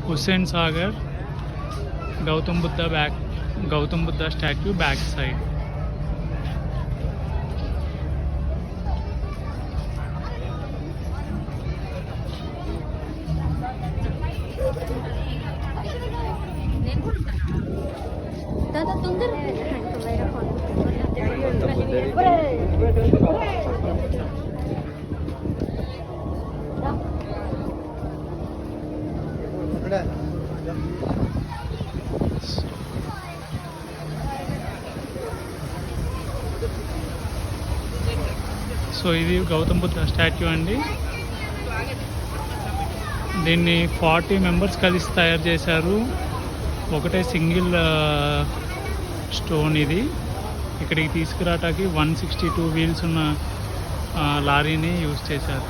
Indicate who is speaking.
Speaker 1: Hussain Sagar Gautam Buddha statue back side. So ఇది Gautam Buddha statue అండి. దీన్ని 40 మెంబర్స్ కలిసి తయారు చేశారు. ఒకటే సింగిల్ స్టోన్ ఇది. ఇక్కడికి తీసుకురావటానికి 162 వీల్స్ ఉన్న లారీని యూజ్ చేశారు.